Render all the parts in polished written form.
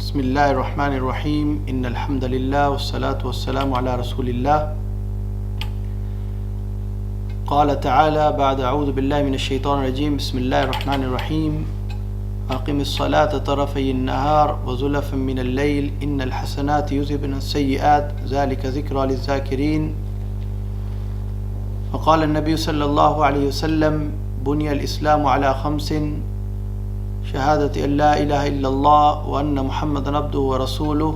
بسم الله الرحمن الرحيم إن الحمد لله والصلاة والسلام على رسول الله. قال تعالى بعد أعوذ بالله من الشيطان الرجيم بسم الله الرحمن الرحيم أقم الصلاة طرفي النهار وزلفا من الليل إن الحسنات يذهبن السيئات ذلك ذكرى للذاكرين. وقال النبي صلى الله عليه وسلم بني الإسلام على خمس شهادة أن لا إله إلا الله وأن محمد عبده ورسوله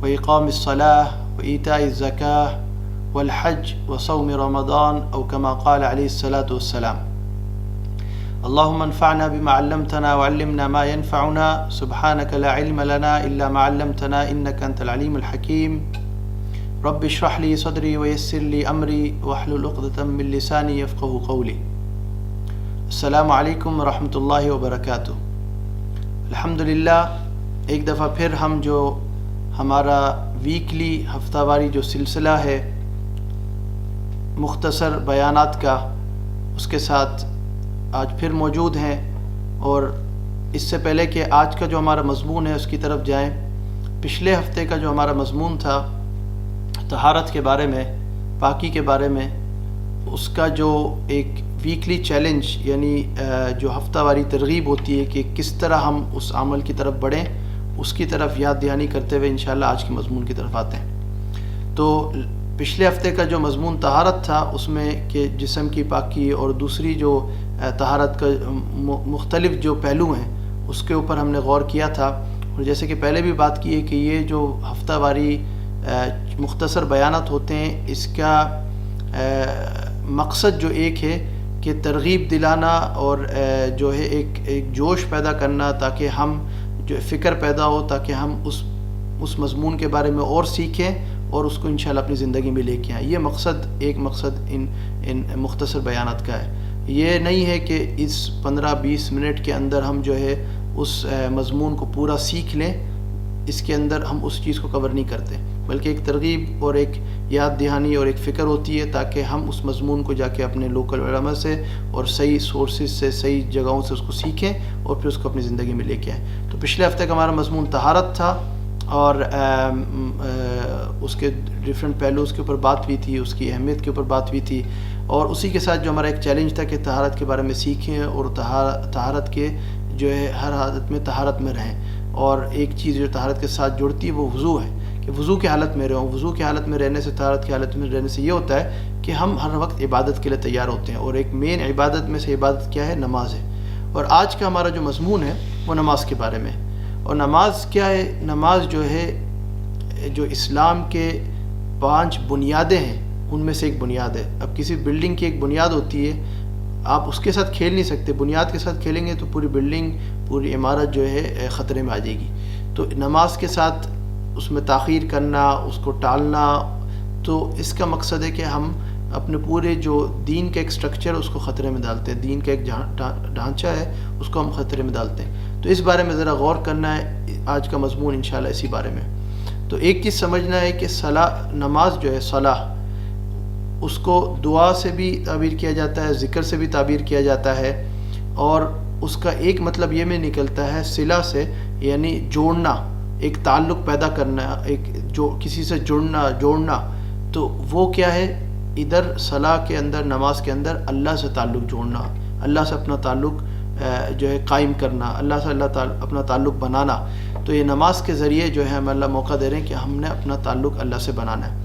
وإقام الصلاة وإيتاء الزكاة والحج وصوم رمضان أو كما قال عليه الصلاة والسلام. اللهم انفعنا بما علمتنا وعلمنا ما ينفعنا سبحانك لا علم لنا إلا ما علمتنا إنك أنت العليم الحكيم. رب اشرح لي صدري ويسر لي أمري واحلل عقدة من لساني يفقهوا قولي. السلام علیکم ورحمۃ اللہ وبرکاتہ. الحمدللہ ایک دفعہ پھر ہم جو ہمارا ویکلی ہفتہ واری جو سلسلہ ہے مختصر بیانات کا اس کے ساتھ آج پھر موجود ہیں. اور اس سے پہلے کہ آج کا جو ہمارا مضمون ہے اس کی طرف جائیں، پچھلے ہفتے کا جو ہمارا مضمون تھا طہارت کے بارے میں، پاکی کے بارے میں، اس کا جو ایک ویکلی چیلنج یعنی جو ہفتہ واری ترغیب ہوتی ہے کہ کس طرح ہم اس عمل کی طرف بڑھیں، اس کی طرف یاد دہانی کرتے ہوئے انشاءاللہ آج کے مضمون کی طرف آتے ہیں. تو پچھلے ہفتے کا جو مضمون طہارت تھا اس میں کہ جسم کی پاکی اور دوسری جو طہارت کا مختلف جو پہلو ہیں اس کے اوپر ہم نے غور کیا تھا. اور جیسے کہ پہلے بھی بات کی ہے کہ یہ جو ہفتہ واری مختصر بیانات ہوتے ہیں اس کا مقصد جو ایک ہے کہ ترغیب دلانا اور جو ہے ایک جوش پیدا کرنا تاکہ ہم جو فکر پیدا ہو، تاکہ ہم اس مضمون کے بارے میں اور سیکھیں اور اس کو انشاءاللہ اپنی زندگی میں لے کے آئیں. یہ ایک مقصد ان مختصر بیانات کا ہے. یہ نہیں ہے کہ اس 15-20 منٹ کے اندر ہم جو ہے اس مضمون کو پورا سیکھ لیں. اس کے اندر ہم اس چیز کو کور نہیں کرتے، بلکہ ایک ترغیب اور ایک یاد دہانی اور ایک فکر ہوتی ہے تاکہ ہم اس مضمون کو جا کے اپنے لوکل علماء سے اور صحیح سورسز سے، صحیح جگہوں سے اس کو سیکھیں اور پھر اس کو اپنی زندگی میں لے کے آئیں. تو پچھلے ہفتے کا ہمارا مضمون طہارت تھا اور اس کے ڈیفرنٹ پہلوز کے اوپر بات ہوئی تھی، اس کی اہمیت کے اوپر بات ہوئی تھی. اور اسی کے ساتھ جو ہمارا ایک چیلنج تھا کہ طہارت کے بارے میں سیکھیں اور طہارت کے جو ہے ہر حالت میں طہارت میں رہیں. اور ایک چیز جو طہارت کے ساتھ جڑتی ہے وہ وضو ہے کہ وضو کی حالت میں رہوں. وضو کی حالت میں رہنے سے، طہارت کی حالت میں رہنے سے یہ ہوتا ہے کہ ہم ہر وقت عبادت کے لیے تیار ہوتے ہیں. اور ایک مین عبادت میں سے عبادت کیا ہے؟ نماز ہے. اور آج کا ہمارا جو مضمون ہے وہ نماز کے بارے میں. اور نماز کیا ہے؟ نماز جو ہے جو اسلام کے 5 بنیادیں ہیں ان میں سے ایک بنیاد ہے. اب کسی بلڈنگ کی ایک بنیاد ہوتی ہے، آپ اس کے ساتھ کھیل نہیں سکتے. بنیاد کے ساتھ کھیلیں گے تو پوری بلڈنگ، پوری عمارت جو ہے خطرے میں آ جائے گی. تو نماز کے ساتھ اس میں تاخیر کرنا، اس کو ٹالنا، تو اس کا مقصد ہے کہ ہم اپنے پورے جو دین کا ایک سٹرکچر اس کو خطرے میں ڈالتے ہیں. دین کا ایک ڈھانچہ ہے اس کو ہم خطرے میں ڈالتے ہیں. تو اس بارے میں ذرا غور کرنا ہے. آج کا مضمون انشاءاللہ اسی بارے میں. تو ایک چیز سمجھنا ہے کہ نماز جو ہے صلاح، اس کو دعا سے بھی تعبیر کیا جاتا ہے، ذکر سے بھی تعبیر کیا جاتا ہے. اور اس کا ایک مطلب یہ میں نکلتا ہے صلہ سے، یعنی جوڑنا، ایک تعلق پیدا کرنا، ایک جو کسی سے جوڑنا. تو وہ کیا ہے؟ ادھر صلاح کے اندر، نماز کے اندر اللہ سے تعلق جوڑنا، اللہ سے اپنا تعلق جو ہے قائم کرنا، اللہ سے اپنا تعلق بنانا. تو یہ نماز کے ذریعے جو ہے ہمیں اللہ موقع دے رہے ہیں کہ ہم نے اپنا تعلق اللہ سے بنانا ہے.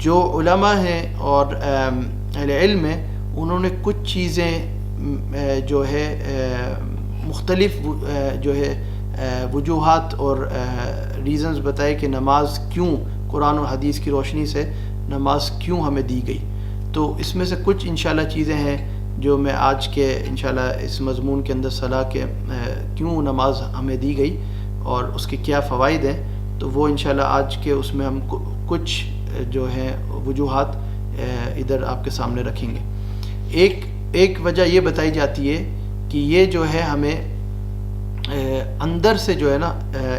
جو علماء ہیں اور اہل علم ہیں انہوں نے کچھ چیزیں جو ہے مختلف جو ہے وجوہات اور ریزنز بتائے کہ نماز کیوں، قرآن و حدیث کی روشنی سے نماز کیوں ہمیں دی گئی. تو اس میں سے کچھ انشاءاللہ چیزیں ہیں جو میں آج کے انشاءاللہ اس مضمون کے اندر صلاح کے کیوں نماز ہمیں دی گئی اور اس کے کیا فوائد ہیں، تو وہ انشاءاللہ آج کے اس میں ہم کچھ جو ہیں وجوہات ادھر آپ کے سامنے رکھیں گے. ایک وجہ یہ بتائی جاتی ہے کہ یہ جو ہے ہمیں اندر سے جو ہے نا،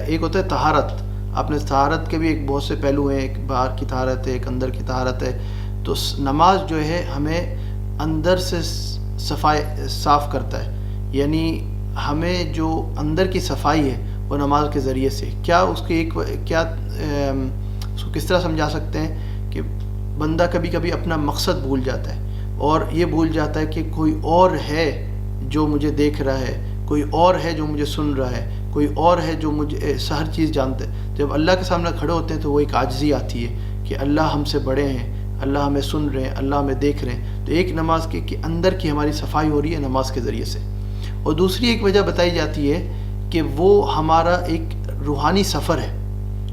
ایک ہوتا ہے طہارت. آپ نے طہارت کے بھی ایک بہت سے پہلو ہیں، ایک باہر کی طہارت ہے، ایک اندر کی طہارت ہے. تو نماز جو ہے ہمیں اندر سے صاف کرتا ہے. یعنی ہمیں جو اندر کی صفائی ہے وہ نماز کے ذریعے سے. کیا اس کی اس کو کس طرح سمجھا سکتے ہیں کہ بندہ کبھی کبھی اپنا مقصد بھول جاتا ہے اور یہ بھول جاتا ہے کہ کوئی اور ہے جو مجھے دیکھ رہا ہے, کوئی اور ہے جو مجھے سن رہا ہے, کوئی اور ہے جو مجھے ہر چیز جانتا ہے. جب اللہ کے سامنے کھڑے ہوتے ہیں تو وہ ایک عاجزی آتی ہے کہ اللہ ہم سے بڑے ہیں, اللہ ہمیں سن رہے ہیں, اللہ ہمیں دیکھ رہے ہیں. تو ایک نماز کے اندر کی ہماری صفائی ہو رہی ہے نماز کے ذریعے سے. اور دوسری ایک وجہ بتائی جاتی ہے کہ وہ ہمارا ایک روحانی سفر ہے.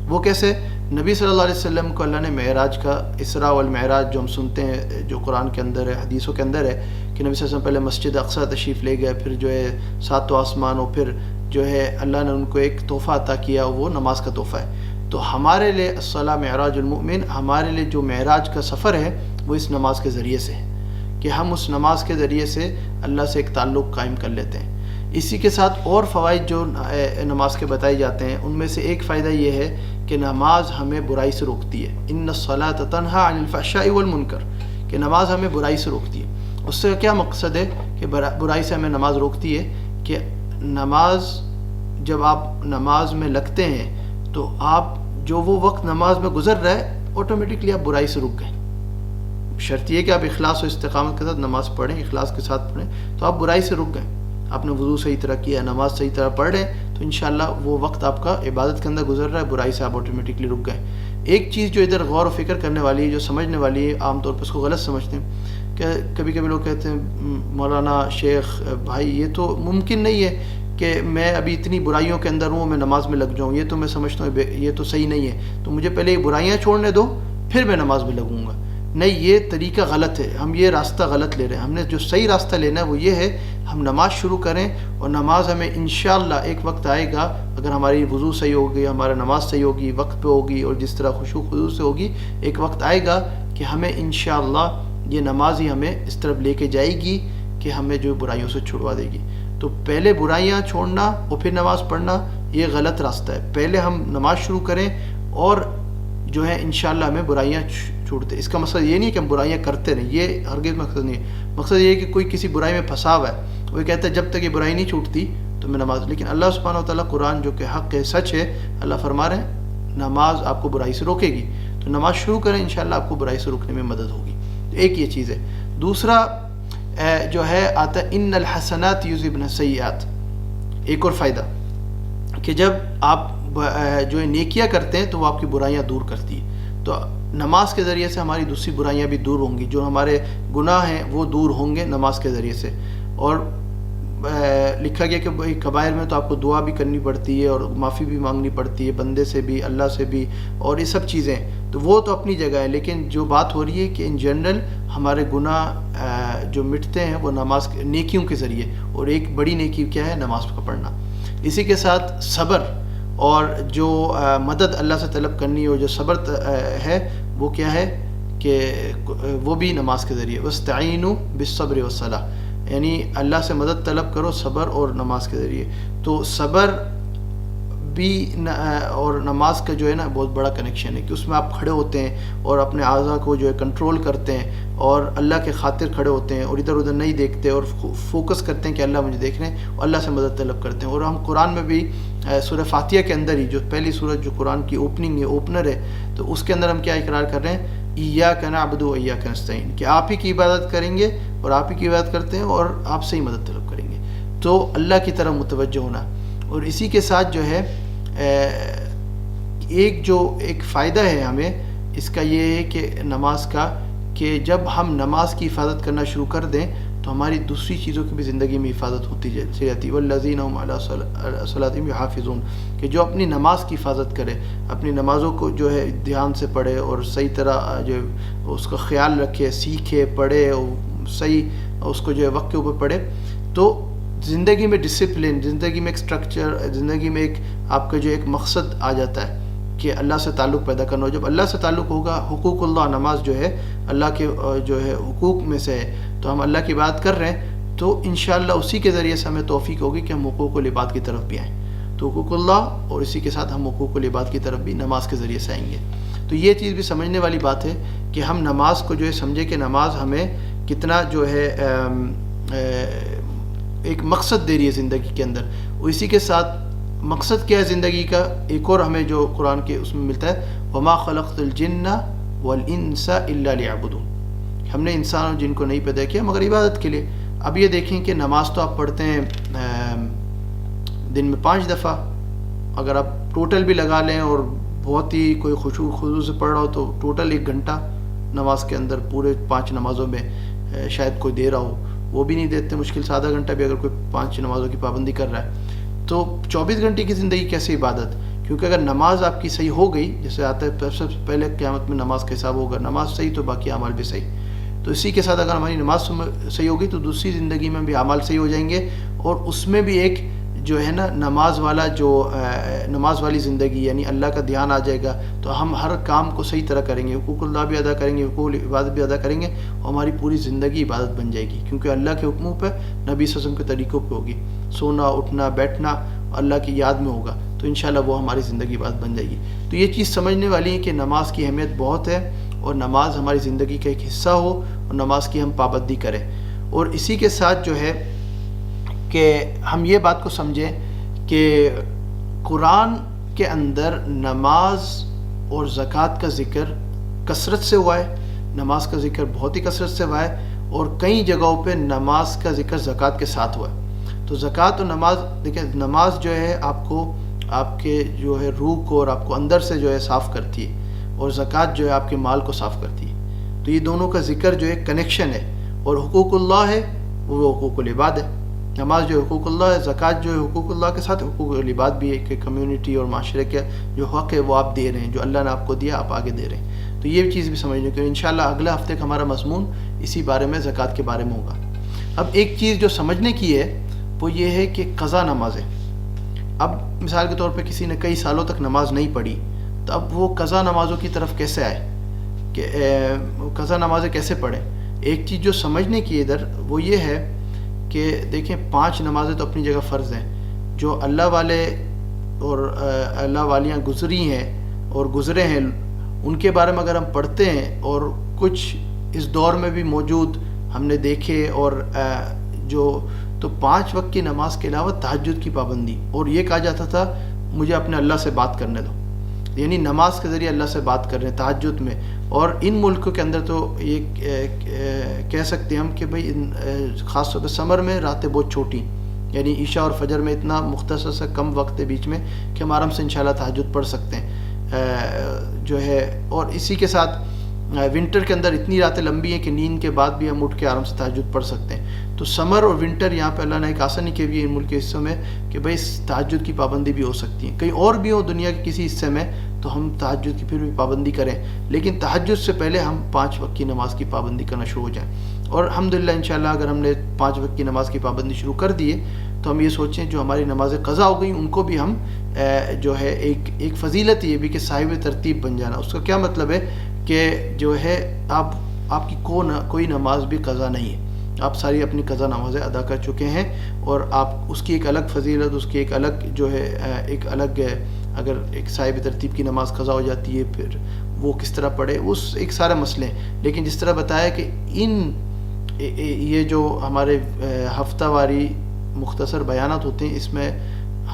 وہ کیسے؟ نبی صلی اللہ علیہ وسلم کو اللہ نے معراج کا, اسراء والمعراج جو ہم سنتے ہیں جو قرآن کے اندر ہے, حدیثوں کے اندر ہے کہ نبی صلی اللہ علیہ وسلم پہلے مسجد اقصیٰ تشریف لے گئے, پھر جو ہے 7 آسمان, اور پھر جو ہے اللہ نے ان کو ایک تحفہ عطا کیا, وہ نماز کا تحفہ ہے. تو ہمارے لیے الصلاۃ معراج المؤمن, ہمارے لیے جو معراج کا سفر ہے وہ اس نماز کے ذریعے سے ہے کہ ہم اس نماز کے ذریعے سے اللہ سے ایک تعلق قائم کر لیتے ہیں. اسی کے ساتھ اور فوائد جو نماز کے بتائے جاتے ہیں, ان میں سے ایک فائدہ یہ ہے کہ نماز ہمیں برائی سے روکتی ہے. ان الصلاۃ تنہی عن الفحشاء والمنکر, کہ نماز ہمیں برائی سے روکتی ہے. اس سے کیا مقصد ہے کہ برائی سے ہمیں نماز روکتی ہے کہ نماز, جب آپ نماز میں لگتے ہیں تو آپ جو وہ وقت نماز میں گزر رہا ہے آٹومیٹکلی آپ برائی سے رک گئے. شرط یہ کہ آپ اخلاص و استقامت کے ساتھ نماز پڑھیں, اخلاص کے ساتھ پڑھیں, تو آپ برائی سے رک گئے. آپ نے وضو صحیح طرح کیا, نماز صحیح طرح پڑھ رہے ہیں, تو انشاءاللہ وہ وقت آپ کا عبادت کے اندر گزر رہا ہے, برائی سے آپ آٹومیٹکلی رک گئے. ایک چیز جو ادھر غور و فکر کرنے والی ہے, جو سمجھنے والی ہے, عام طور پر اس کو غلط سمجھتے ہیں کہ کبھی کبھی لوگ کہتے ہیں مولانا شیخ بھائی یہ تو ممکن نہیں ہے کہ میں ابھی اتنی برائیوں کے اندر ہوں, میں نماز میں لگ جاؤں, یہ تو میں سمجھتا ہوں یہ تو صحیح نہیں ہے, تو مجھے پہلے یہ برائیاں چھوڑنے دو پھر میں نماز میں لگوں گا. نہیں, یہ طریقہ غلط ہے, ہم یہ راستہ غلط لے رہے ہیں. ہم نے جو صحیح راستہ لینا ہے وہ یہ ہے, ہم نماز شروع کریں اور نماز ہمیں انشاءاللہ ایک وقت آئے گا, اگر ہماری وضو صحیح ہوگی, ہمارا نماز صحیح ہوگی, وقت پہ ہوگی اور جس طرح خشوع خضوع سے ہوگی, ایک وقت آئے گا کہ ہمیں انشاءاللہ یہ نماز ہی ہمیں اس طرف لے کے جائے گی کہ ہمیں جو برائیوں سے چھڑوا دے گی. تو پہلے برائیاں چھوڑنا اور پھر نماز پڑھنا یہ غلط راستہ ہے. پہلے ہم نماز شروع کریں اور جو ہے انشاءاللہ ہمیں برائیاں چھوڑتے. اس کا مقصد یہ نہیں کہ ہم برائیاں کرتے رہیں, یہ ہرگز مقصد نہیں ہے. مقصد یہ ہے کہ کوئی کسی برائی میں پھنسا ہوا ہے, وہ کہتا ہے جب تک یہ برائی نہیں چھوٹتی تو میں نماز. لیکن اللہ سبحانہ و تعالیٰ قرآن جو کہ حق ہے, سچ ہے, اللہ فرما رہے ہیں نماز آپ کو برائی سے روکے گی, تو نماز شروع کریں, انشاءاللہ آپ کو برائی سے روکنے میں مدد ہوگی. تو ایک یہ چیز ہے. دوسرا جو ہے آتا ہے ان الحسنات یذہبن السیئات, ایک اور فائدہ کہ جب آپ جو ہے نیکیاں کرتے ہیں تو وہ آپ کی برائیاں دور کرتی ہے. تو نماز کے ذریعے سے ہماری دوسری برائیاں بھی دور ہوں گی, جو ہمارے گناہ ہیں وہ دور ہوں گے نماز کے ذریعے سے. اور لکھا گیا کہ بھائی کبائر میں تو آپ کو دعا بھی کرنی پڑتی ہے اور معافی بھی مانگنی پڑتی ہے, بندے سے بھی, اللہ سے بھی, اور یہ سب چیزیں تو وہ تو اپنی جگہ ہے. لیکن جو بات ہو رہی ہے کہ ان جنرل ہمارے گناہ جو مٹتے ہیں وہ نماز نیکیوں کے ذریعے, اور ایک بڑی نیکی کیا ہے, نماز کا پڑھنا. اسی کے ساتھ صبر اور جو مدد اللہ سے طلب کرنی اور جو صبر ہے وہ کیا ہے کہ وہ بھی نماز کے ذریعے. واستعینوا بالصبر والصلاۃ, یعنی اللہ سے مدد طلب کرو صبر اور نماز کے ذریعے. تو صبر بھی اور نماز کا جو ہے نا بہت بڑا کنیکشن ہے کہ اس میں آپ کھڑے ہوتے ہیں اور اپنے اعضاء کو جو ہے کنٹرول کرتے ہیں اور اللہ کے خاطر کھڑے ہوتے ہیں اور ادھر ادھر نہیں دیکھتے اور فوکس کرتے ہیں کہ اللہ مجھے دیکھ رہے ہیں, اور اللہ سے مدد طلب کرتے ہیں. اور ہم قرآن میں بھی سورہ فاتحہ کے اندر ہی جو پہلی سورت جو قرآن کی اوپننگ ہے, اوپنر ہے, تو اس کے اندر ہم کیا اقرار کر رہے ہیں, ایاک نعبد و ایاک نستعین, کہ آپ ہی کی عبادت کریں گے اور آپ ہی کی عبادت کرتے ہیں اور آپ سے ہی مدد طلب کریں گے. تو اللہ کی طرف متوجہ ہونا. اور اسی کے ساتھ جو ہے ایک فائدہ ہے ہمیں اس کا, یہ ہے کہ نماز کا, کہ جب ہم نماز کی حفاظت کرنا شروع کر دیں تو ہماری دوسری چیزوں کی بھی زندگی میں حفاظت ہوتی جاتی. والذین هم علی صلاتہم یحافظون, کہ جو اپنی نماز کی حفاظت کرے, اپنی نمازوں کو جو ہے دھیان سے پڑھے اور صحیح طرح جو اس کا خیال رکھے, سیکھے, پڑھے, اور صحیح اس کو جو ہے وقت کے اوپر پڑھے, تو زندگی میں ڈسپلن, زندگی میں ایک سٹرکچر, زندگی میں ایک آپ کا جو ایک مقصد آ جاتا ہے کہ اللہ سے تعلق پیدا کرنا. جب اللہ سے تعلق ہوگا, حقوق اللہ, نماز جو ہے اللہ کے جو ہے حقوق میں سے ہے, تو ہم اللہ کی بات کر رہے ہیں تو انشاءاللہ اسی کے ذریعے سے ہمیں توفیق ہوگی کہ ہم حقوق العباد کی طرف بھی آئیں. تو حقوق اللہ اور اسی کے ساتھ ہم حقوق العباد کی طرف بھی نماز کے ذریعے سے آئیں گے. تو یہ چیز بھی سمجھنے والی بات ہے کہ ہم نماز کو جو ہے سمجھے کہ نماز ہمیں کتنا جو ہے ایک مقصد دے رہی ہے زندگی کے اندر. اور اسی کے ساتھ مقصد کیا ہے زندگی کا، ایک اور ہمیں جو قرآن کے اس میں ملتا ہے وما خلقت الجن والانس الا لیعبدون، ہم نے انسان اور جن کو نہیں پیدا کیا مگر عبادت کے لیے۔ اب یہ دیکھیں کہ نماز تو آپ پڑھتے ہیں دن میں 5 دفعہ، اگر آپ ٹوٹل بھی لگا لیں اور بہت ہی کوئی خضوع سے پڑھ رہا ہو تو ٹوٹل 1 گھنٹہ نماز کے اندر پورے 5 نمازوں میں شاید کوئی دے رہا ہو، وہ بھی نہیں دیتے، مشکل سے آدھا گھنٹہ بھی اگر کوئی 5 نمازوں کی پابندی کر رہا ہے تو 24 گھنٹے کی زندگی کیسے عبادت؟ کیونکہ اگر نماز آپ کی صحیح ہو گئی، جیسے آتا ہے سب سے پہلے قیامت میں نماز کا حساب ہوگا، نماز صحیح تو باقی اعمال بھی صحیح، تو اسی کے ساتھ اگر ہماری نماز صحیح ہوگی تو دوسری زندگی میں بھی اعمال صحیح ہو جائیں گے، اور اس میں بھی ایک جو ہے نا نماز والی زندگی، یعنی اللہ کا دھیان آ جائے گا، تو ہم ہر کام کو صحیح طرح کریں گے، حقوق اللہ بھی ادا کریں گے، حقوق عبادت بھی ادا کریں گے، اور ہماری پوری زندگی عبادت بن جائے گی، کیونکہ اللہ کے حکموں پہ، نبی صلی اللہ علیہ وسلم کے طریقوں پہ ہوگی، سونا اٹھنا بیٹھنا اللہ کی یاد میں ہوگا، تو انشاءاللہ وہ ہماری زندگی عبادت بن جائے گی۔ تو یہ چیز سمجھنے والی ہے کہ نماز کی اہمیت بہت ہے، اور نماز ہماری زندگی کا ایک حصہ ہو، اور نماز کی ہم پابندی کریں، اور اسی کے ساتھ جو ہے کہ ہم یہ بات کو سمجھیں کہ قرآن کے اندر نماز اور زکوٰۃ کا ذکر کثرت سے ہوا ہے، نماز کا ذکر بہت ہی کثرت سے ہوا ہے، اور کئی جگہوں پہ نماز کا ذکر زکوٰۃ کے ساتھ ہوا ہے۔ تو زکوٰۃ اور نماز، دیکھیں نماز جو ہے آپ کو، آپ کے جو ہے روح کو اور آپ کو اندر سے جو ہے صاف کرتی ہے، اور زکوٰۃ جو ہے آپ کے مال کو صاف کرتی ہے، تو یہ دونوں کا ذکر جو ہے کنیکشن ہے، اور حقوق اللہ ہے وہ حقوق العباد ہے، نماز جو حقوق اللہ ہے، زکوٰۃ جو ہے حقوق اللہ کے ساتھ حقوق العباد بھی ہے، کہ کمیونٹی اور معاشرے کے جو حق ہے وہ آپ دے رہے ہیں، جو اللہ نے آپ کو دیا آپ آگے دے رہے ہیں، تو یہ چیز بھی سمجھنے کی۔ انشاءاللہ اگلے ہفتے کا ہمارا مضمون اسی بارے میں، زکوٰۃ کے بارے میں ہوگا۔ اب ایک چیز جو سمجھنے کی ہے وہ یہ ہے کہ قضا نمازیں، اب مثال کے طور پہ کسی نے کئی سالوں تک نماز نہیں پڑھی، تو اب وہ قضا نمازوں کی طرف کیسے آئے، کہ قضا نمازیں کیسے پڑھیں؟ ایک چیز جو سمجھنے کی ادھر وہ یہ ہے کہ دیکھیں 5 نمازیں تو اپنی جگہ فرض ہیں، جو اللہ والے اور اللہ والیاں گزری ہیں اور گزرے ہیں ان کے بارے میں اگر ہم پڑھتے ہیں، اور کچھ اس دور میں بھی موجود ہم نے دیکھے، اور جو تو 5 وقت کی نماز کے علاوہ تہجد کی پابندی، اور یہ کہا جاتا تھا مجھے اپنے اللہ سے بات کرنے دو، یعنی نماز کے ذریعے اللہ سے بات کر رہے ہیں تہجد میں۔ اور ان ملکوں کے اندر تو یہ کہہ سکتے ہیں ہم کہ بھئی خاص طور پہ سمر میں راتیں بہت چھوٹی، یعنی عشاء اور فجر میں اتنا مختصر سا کم وقت ہے بیچ میں کہ ہم آرام سے انشاءاللہ تہجد پڑھ سکتے ہیں جو ہے۔ اور اسی کے ساتھ ونٹر کے اندر اتنی راتیں لمبی ہیں کہ نیند کے بعد بھی ہم اٹھ کے آرام سے تہجد پڑھ سکتے ہیں۔ تو سمر اور ونٹر یہاں پہ اللہ نے ایک آسانی کی ہوئی ہے ان ملک کے حصوں میں کہ بھئی تہجد کی پابندی بھی ہو سکتی ہے، کہیں اور بھی ہو دنیا کے کسی حصے میں تو ہم تہجد کی پھر بھی پابندی کریں، لیکن تہجد سے پہلے ہم 5 وقت کی نماز کی پابندی کرنا شروع ہو جائیں۔ اور الحمدللہ انشاءاللہ اگر ہم نے 5 وقت کی نماز کی پابندی شروع کر دیے تو ہم یہ سوچیں جو ہماری نمازیں قضا ہو گئیں ان کو بھی ہم جو ہے ایک فضیلت یہ بھی کہ صاحب ترتیب بن جانا۔ اس کا کیا مطلب ہے کہ جو ہے آپ کی کوئی نماز بھی قضا نہیں ہے، آپ ساری اپنی قضا نمازیں ادا کر چکے ہیں، اور آپ اس کی ایک الگ فضیلت، اس کی ایک الگ جو ہے ایک الگ، اگر ایک صاحب ترتیب کی نماز قضا ہو جاتی ہے پھر وہ کس طرح پڑھے، اس ایک سارے مسئلے ہیں۔ لیکن جس طرح بتایا کہ یہ جو ہمارے ہفتہ واری مختصر بیانات ہوتے ہیں، اس میں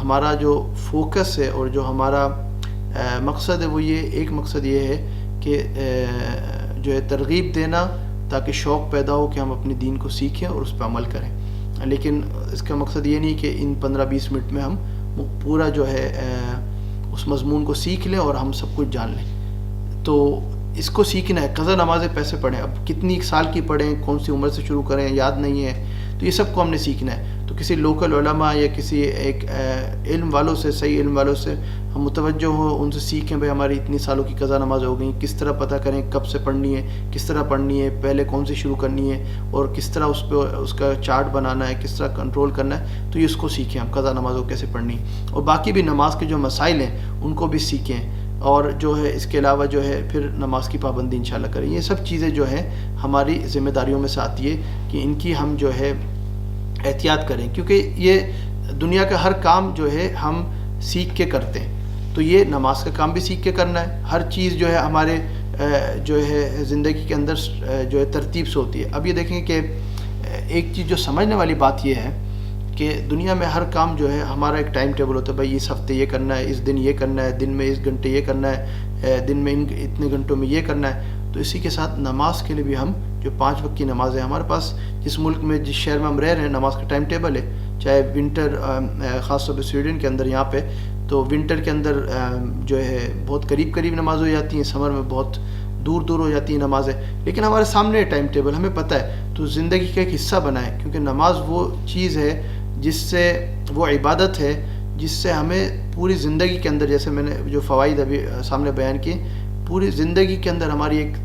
ہمارا جو فوکس ہے اور جو ہمارا مقصد ہے وہ ایک مقصد یہ ہے کہ جو ہے ترغیب دینا تاکہ شوق پیدا ہو کہ ہم اپنے دین کو سیکھیں اور اس پہ عمل کریں، لیکن اس کا مقصد یہ نہیں کہ ان 15-20 منٹ میں ہم پورا جو ہے اس مضمون کو سیکھ لیں اور ہم سب کچھ جان لیں۔ تو اس کو سیکھنا ہے، قضا نمازیں پیسے پڑھیں، اب کتنی سال کی پڑھیں، کون سی عمر سے شروع کریں یاد نہیں ہے، تو یہ سب کو ہم نے سیکھنا ہے۔ تو کسی لوکل علماء یا کسی ایک علم والوں سے، صحیح علم والوں سے ہم متوجہ ہوں، ان سے سیکھیں بھائی ہماری اتنی سالوں کی قضا نماز ہو گئیں، کس طرح پتہ کریں کب سے پڑھنی ہے، کس طرح پڑھنی ہے، پہلے کون سی شروع کرنی ہے، اور کس طرح اس پہ اس کا چارٹ بنانا ہے، کس طرح کنٹرول کرنا ہے، تو یہ اس کو سیکھیں ہم قضا نمازوں کیسے پڑھنی ہے، اور باقی بھی نماز کے جو مسائل ہیں ان کو بھی سیکھیں، اور جو ہے اس کے علاوہ جو ہے پھر نماز کی پابندی انشاءاللہ کریں۔ یہ سب چیزیں جو ہیں ہماری ذمہ داریوں میں سے آتی ہے کہ ان کی ہم جو ہے احتیاط کریں، کیونکہ یہ دنیا کا ہر کام جو ہے ہم سیکھ کے کرتے ہیں، تو یہ نماز کا کام بھی سیکھ کے کرنا ہے، ہر چیز جو ہے ہمارے جو ہے زندگی کے اندر جو ہے ترتیب سے ہوتی ہے۔ اب یہ دیکھیں کہ ایک چیز جو سمجھنے والی بات یہ ہے کہ دنیا میں ہر کام جو ہے ہمارا ایک ٹائم ٹیبل ہوتا ہے، بھائی اس ہفتے یہ کرنا ہے، اس دن یہ کرنا ہے، دن میں اس گھنٹے یہ کرنا ہے، دن میں اتنے گھنٹوں میں یہ کرنا ہے. تو اسی کے ساتھ نماز کے لیے بھی ہم جو 5 وقت کی نماز ہے ہمارے پاس، جس ملک میں جس شہر میں ہم رہ رہے ہیں نماز کا ٹائم ٹیبل ہے. چاہے ونٹر خاص طور پہ سویڈن کے اندر یہاں پہ تو ونٹر کے اندر جو ہے بہت قریب قریب نماز ہو جاتی ہیں، سمر میں بہت دور دور ہو جاتی ہیں نمازیں، لیکن ہمارے سامنے ٹائم ٹیبل ہمیں پتہ ہے. تو زندگی کا ایک حصہ بنائیں، کیونکہ نماز وہ چیز ہے جس سے، وہ عبادت ہے جس سے ہمیں پوری زندگی کے اندر، جیسے میں نے جو فوائد ابھی سامنے بیان کیے، پوری زندگی کے اندر ہماری ایک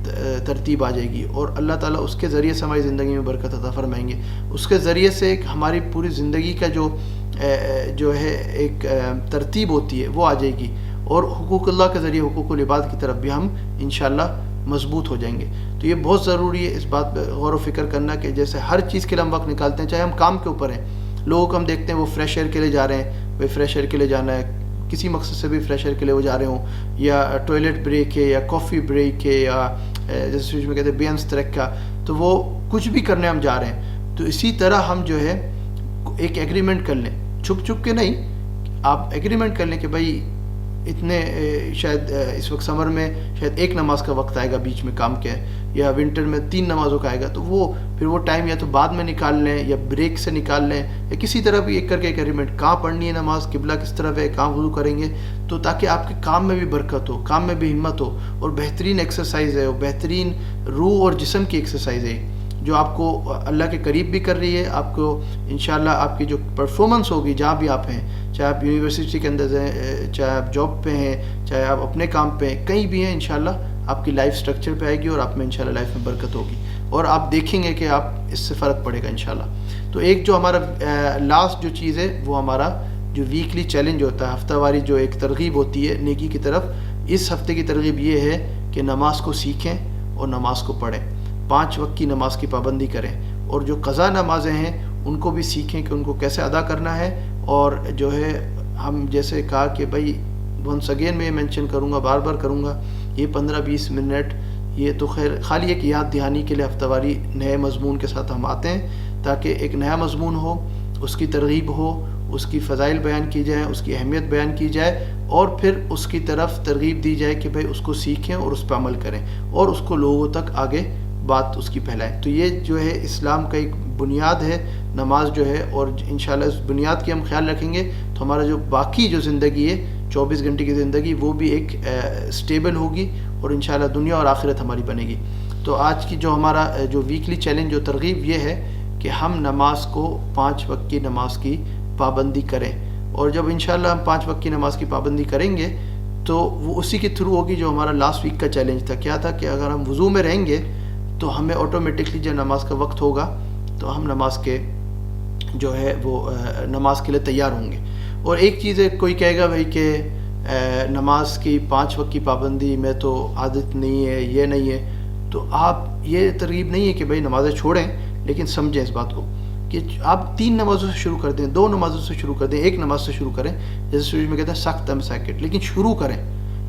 ترتیب آ جائے گی، اور اللہ تعالیٰ اس کے ذریعے سے ہماری زندگی میں برکت عطا فرمائیں گے. اس کے ذریعے سے ایک ہماری پوری زندگی کا جو ہے ایک ترتیب ہوتی ہے وہ آ جائے گی، اور حقوق اللہ کے ذریعے حقوق العباد کی طرف بھی ہم انشاءاللہ مضبوط ہو جائیں گے. تو یہ بہت ضروری ہے اس بات پہ غور و فکر کرنا کہ جیسے ہر چیز کے لیے ہم وقت نکالتے ہیں، چاہے ہم کام کے اوپر ہیں. لوگوں کو ہم دیکھتے ہیں وہ فریش ایئر کے لیے جا رہے ہیں، بھائی فریش ایئر کے لیے جانا ہے، کسی مقصد سے بھی فریش ایئر کے لیے وہ جا رہے ہوں، یا ٹوائلٹ بریک ہے، یا کافی بریک ہے، یا جیسے سوچ میں کہتے ہیں بیانس ترک کا، تو وہ کچھ بھی کرنے ہم جا رہے ہیں. تو اسی طرح ہم جو ہے ایک ایگریمنٹ کر لیں، چھپ چھپ کے نہیں، آپ ایگریمنٹ کر لیں کہ بھائی اتنے شاید اس وقت سمر میں شاید ایک نماز کا وقت آئے گا بیچ میں کام کے، یا ونٹر میں 3 نمازوں کا آئے گا، تو وہ پھر وہ ٹائم یا تو بعد میں نکال لیں یا بریک سے نکال لیں، یا کسی طرح بھی ایک کر کے ایک ایگریمنٹ، کہاں پڑھنی ہے نماز، قبلہ کس طرف ہے، کہاں وضو کریں گے، تو تاکہ آپ کے کام میں بھی برکت ہو، کام میں بھی ہمت ہو، اور بہترین ایکسرسائز ہے، اور بہترین روح اور جسم کی ایکسرسائز ہے جو آپ کو اللہ کے قریب بھی کر رہی ہے. آپ کو انشاءاللہ آپ کی جو پرفارمنس ہوگی جہاں بھی آپ ہیں، چاہے آپ یونیورسٹی کے اندر ہیں، چاہے آپ جاب پہ ہیں، چاہے آپ اپنے کام پہ ہیں، کہیں بھی ہیں، انشاءاللہ آپ کی لائف سٹرکچر پہ آئے گی، اور آپ میں انشاءاللہ لائف میں برکت ہوگی، اور آپ دیکھیں گے کہ آپ اس سے فرق پڑے گا انشاءاللہ. تو ایک جو ہمارا لاسٹ جو چیز ہے وہ ہمارا جو ویکلی چیلنج ہوتا ہے، ہفتہ واری جو ایک ترغیب ہوتی ہے نیکی کی طرف، اس ہفتے کی ترغیب یہ ہے کہ نماز کو سیکھیں اور نماز کو پڑھیں، 5 وقت کی نماز کی پابندی کریں، اور جو قضا نمازیں ہیں ان کو بھی سیکھیں کہ ان کو کیسے ادا کرنا ہے. اور جو ہے ہم جیسے کہا کہ بھائی ونس اگین میں یہ مینشن کروں گا، بار بار کروں گا، یہ 15-20 منٹ یہ تو خیر خالی ایک یاد دہانی کے لیے ہفتہ واری نئے مضمون کے ساتھ ہم آتے ہیں، تاکہ ایک نیا مضمون ہو، اس کی ترغیب ہو، اس کی فضائل بیان کی جائیں، اس کی اہمیت بیان کی جائے، اور پھر اس کی طرف ترغیب دی جائے کہ بھائی اس کو سیکھیں اور اس پہ عمل کریں، اور اس کو لوگوں تک آگے بات اس کی پھیلائیں. تو یہ جو ہے اسلام کا ایک بنیاد ہے نماز جو ہے، اور انشاءاللہ اس بنیاد کی ہم خیال رکھیں گے تو ہمارا جو باقی جو زندگی ہے 24 گھنٹے کی زندگی وہ بھی ایک سٹیبل ہوگی، اور انشاءاللہ دنیا اور آخرت ہماری بنے گی. تو آج کی جو ہمارا جو ویکلی چیلنج جو ترغیب یہ ہے کہ ہم نماز کو 5 وقت کی نماز کی پابندی کریں، اور جب انشاءاللہ ہم 5 وقت کی نماز کی پابندی کریں گے تو وہ اسی کے تھرو ہوگی جو ہمارا لاسٹ ویک کا چیلنج تھا. کیا تھا کہ اگر ہم وضو میں رہیں گے تو ہمیں آٹومیٹکلی جب نماز کا وقت ہوگا تو ہم نماز کے جو ہے وہ نماز کے لیے تیار ہوں گے. اور ایک چیز ہے، کوئی کہے گا بھائی کہ نماز کی 5 وقت کی پابندی میں تو عادت نہیں ہے، یہ نہیں ہے، تو آپ یہ ترغیب نہیں ہے کہ بھائی نمازیں چھوڑیں، لیکن سمجھیں اس بات کو کہ آپ 3 نمازوں سے شروع کر دیں، 2 نمازوں سے شروع کر دیں، 1 نماز سے شروع کریں، جیسے سورج میں کہتے ہیں سخت مساکٹ، لیکن شروع کریں.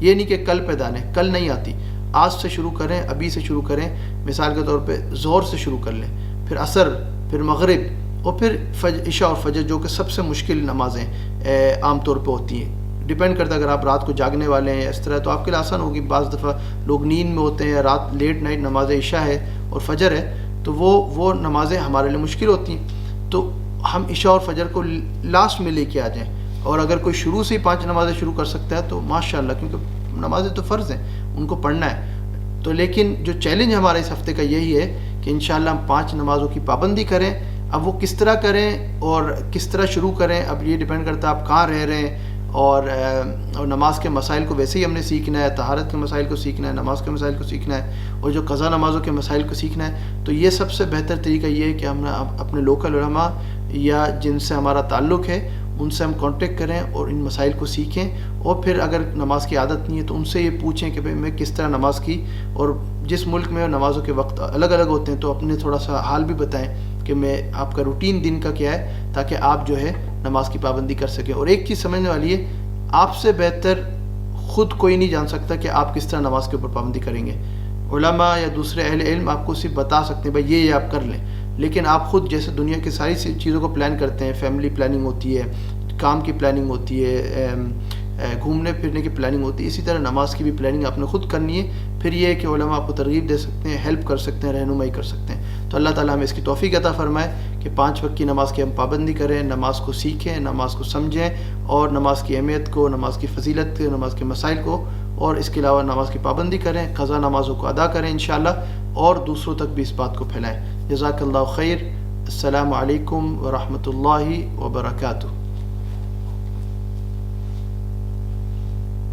یہ نہیں کہ کل پہ ڈالیں، کل نہیں آتی، آج سے شروع کریں، ابھی سے شروع کریں. مثال کے طور پہ ظہر سے شروع کر لیں، پھر عصر، پھر مغرب، اور پھر عشاء اور فجر، جو کہ سب سے مشکل نمازیں عام طور پہ ہوتی ہیں. ڈیپینڈ کرتا ہے اگر آپ رات کو جاگنے والے ہیں اس طرح تو آپ کے لیے آسان ہوگی. بعض دفعہ لوگ نیند میں ہوتے ہیں، یا رات لیٹ نائٹ نماز عشاء ہے اور فجر ہے، تو وہ نمازیں ہمارے لیے مشکل ہوتی ہیں. تو ہم عشاء اور فجر کو لاسٹ میں لے کے آ جائیں، اور اگر کوئی شروع سے ہی 5 نمازیں شروع کر سکتا ہے تو ماشاءاللہ، کیونکہ نمازیں تو فرض ہیں، ان کو پڑھنا ہے. تو لیکن جو چیلنج ہمارا اس ہفتے کا یہی ہے کہ انشاءاللہ ہم 5 نمازوں کی پابندی کریں. اب وہ کس طرح کریں اور کس طرح شروع کریں، اب یہ ڈیپینڈ کرتا ہے آپ کہاں رہ رہے ہیں، اور نماز کے مسائل کو ویسے ہی ہم نے سیکھنا ہے، طہارت کے مسائل کو سیکھنا ہے، نماز کے مسائل کو سیکھنا ہے، اور جو قضا نمازوں کے مسائل کو سیکھنا ہے. تو یہ سب سے بہتر طریقہ یہ ہے کہ ہم اپنے لوکل علماء یا جن سے ہمارا تعلق ہے ان سے ہم کانٹیکٹ کریں اور ان مسائل کو سیکھیں. اور پھر اگر نماز کی عادت نہیں ہے تو ان سے یہ پوچھیں کہ بھئی میں کس طرح نماز کی، اور جس ملک میں نمازوں کے وقت الگ الگ ہوتے ہیں تو اپنے تھوڑا سا حال بھی بتائیں کہ میں آپ کا روٹین دن کا کیا ہے، تاکہ آپ جو ہے نماز کی پابندی کر سکیں. اور ایک چیز سمجھنے والی ہے، آپ سے بہتر خود کوئی نہیں جان سکتا کہ آپ کس طرح نماز کے اوپر پابندی کریں گے. علماء یا دوسرے اہل علم آپ کو صرف بتا سکتے ہیں بھائی یہ آپ کر لیں، لیکن آپ خود جیسے دنیا کی ساری چیزوں کو پلان کرتے ہیں، فیملی پلاننگ ہوتی ہے، کام کی پلاننگ ہوتی ہے، گھومنے پھرنے کی پلاننگ ہوتی ہے، اسی طرح نماز کی بھی پلاننگ آپ نے خود کرنی ہے. پھر یہ ہے کہ علماء آپ کو ترغیب دے سکتے ہیں، ہیلپ کر سکتے ہیں، رہنمائی کر سکتے ہیں. تو اللہ تعالیٰ ہمیں اس کی توفیق عطا فرمائے کہ 5 وقت کی نماز کی ہم پابندی کریں، نماز کو سیکھیں، نماز کو سمجھیں، اور نماز کی اہمیت کو، نماز کی فضیلت، نماز کے مسائل کو، اور اس کے علاوہ نماز کی پابندی کریں، قضا نمازوں کو ادا کریں انشاءاللہ، اور دوسروں تک بھی اس بات کو پھیلائیں. جزاک اللہ خیر. السلام علیکم ورحمۃ اللہ وبرکاتہ.